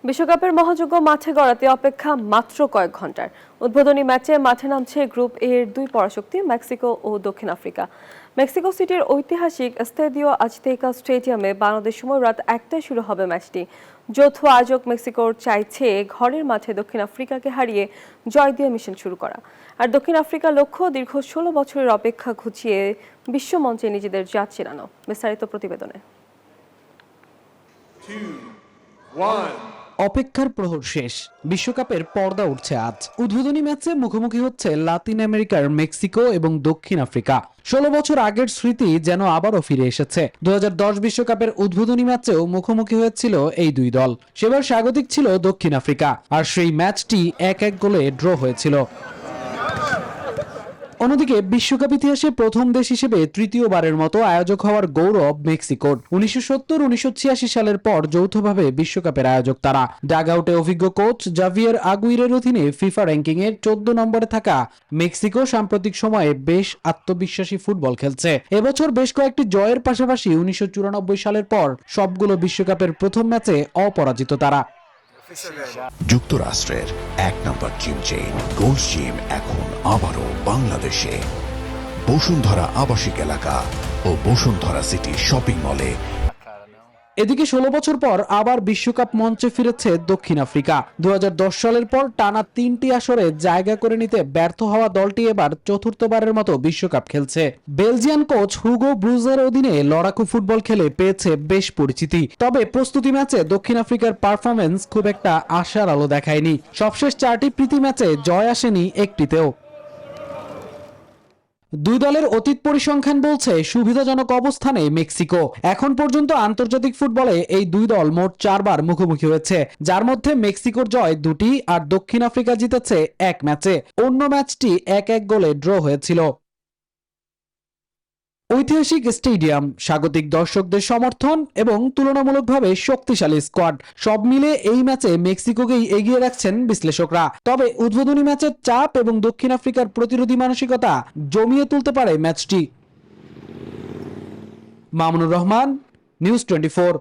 বিশ্বকাপের মহাযজ্ঞ মাঠে গড়াতে অপেক্ষা মাত্র কয়েক ঘন্টার। উদ্বোধনী ম্যাচে মাঠে নামছে গ্রুপ এর দুই পরাশক্তি মেক্সিকো ও দক্ষিণ আফ্রিকা। মেক্সিকো সিটির ঐতিহাসিক স্টেডিও আজতেকা স্টেডিয়ামে বাংলাদেশ সময় রাত 1টায় শুরু হবে ম্যাচটি। যৌথ আয়োজক মেক্সিকোর চাইছে ঘরের মাঠে দক্ষিণ আফ্রিকাকে হারিয়ে জয় দিয়ে মিশন শুরু করা। আর দক্ষিণ আফ্রিকার লক্ষ্য দীর্ঘ 16 বছরের অপেক্ষা ঘুচিয়ে বিশ্বমঞ্চে নিজেদের জাত চেনানো। বিস্তারিত প্রতিবেদনে। অপেক্ষার প্রহর শেষ, বিশ্বকাপের পর্দা উঠছে আজ। উদ্বোধনী ম্যাচে মুখোমুখি হচ্ছে লাতিন আমেরিকার মেক্সিকো এবং দক্ষিণ আফ্রিকা। 16 বছর আগের স্মৃতি যেন আবারও ফিরে এসেছে। 2010 বিশ্বকাপের উদ্বোধনী ম্যাচেও মুখোমুখি হয়েছিল এই দুই দল। সেবার স্বাগতিক ছিল দক্ষিণ আফ্রিকা, আর সেই ম্যাচটি 1-1 গোলে ড্র হয়েছিল। অন্যদিকে বিশ্বকাপ ইতিহাসে প্রথম দেশ হিসেবে তৃতীয়বারের মতো আয়োজক হওয়ার গৌরব মেক্সিকোর। 1970-1986 সালের পর যৌথভাবে বিশ্বকাপের আয়োজক তারা। ডাগআউটে অভিজ্ঞ কোচ জাভিয়ের আগুইরের অধীনে ফিফা র্যাঙ্কিং এর 14 নম্বরে থাকা মেক্সিকো সাম্প্রতিক সময়ে বেশ আত্মবিশ্বাসী ফুটবল খেলছে। এবছর বেশ কয়েকটি জয়ের পাশাপাশি 1994 সালের পর সবগুলো বিশ্বকাপের প্রথম ম্যাচে অপরাজিত তারা। যুক্তরাষ্ট্রের 1 নম্বর জিম চেইন গোল্ড জিম এখন আবারও বাংলাদেশে। বসুন্ধরা আবাসিক এলাকা ও বসুন্ধরা সিটি শপিং মলে। এদিকে 16 বছর পর আবার বিশ্বকাপ মঞ্চে ফিরেছে দক্ষিণ আফ্রিকা। 2010 সালের পর টানা 3টি আসরে জায়গা করে নিতে ব্যর্থ হওয়া দলটি এবার চতুর্থবারের মতো বিশ্বকাপ খেলছে। বেলজিয়ান কোচ হুগো ব্রুজের অধীনে লড়াকু ফুটবল খেলে পেয়েছে বেশ পরিচিতি। তবে প্রস্তুতি ম্যাচে দক্ষিণ আফ্রিকার পারফরম্যান্স খুব একটা আশার আলো দেখায়নি। সবশেষ 4টি প্রীতি ম্যাচে জয় আসেনি একটিতেও। দুই দলের অতীত পরিসংখ্যান বলছে সুবিধাজনক অবস্থানে মেক্সিকো। এখন পর্যন্ত আন্তর্জাতিক ফুটবলে এই দুই দল মোট 4 বার মুখোমুখি হয়েছে, যার মধ্যে মেক্সিকোর জয় 2টি আর দক্ষিণ আফ্রিকা জিতেছে 1 ম্যাচে। অন্য ম্যাচটি 1-1 গোলে ড্র হয়েছিল। ঐতিহাসিক স্টেডিয়াম, স্বাগতিক দর্শকদের সমর্থন এবং তুলনামূলকভাবে শক্তিশালী স্কোয়াড সব মিলে এই ম্যাচে মেক্সিকোকেই এগিয়ে রাখছেন বিশ্লেষকরা। তবে উদ্বোধনী ম্যাচের চাপ এবং দক্ষিণ আফ্রিকার প্রতিরোধী মানসিকতা জমিয়ে তুলতে পারে ম্যাচটি। মামুনুর রহমান, নিউজ 24।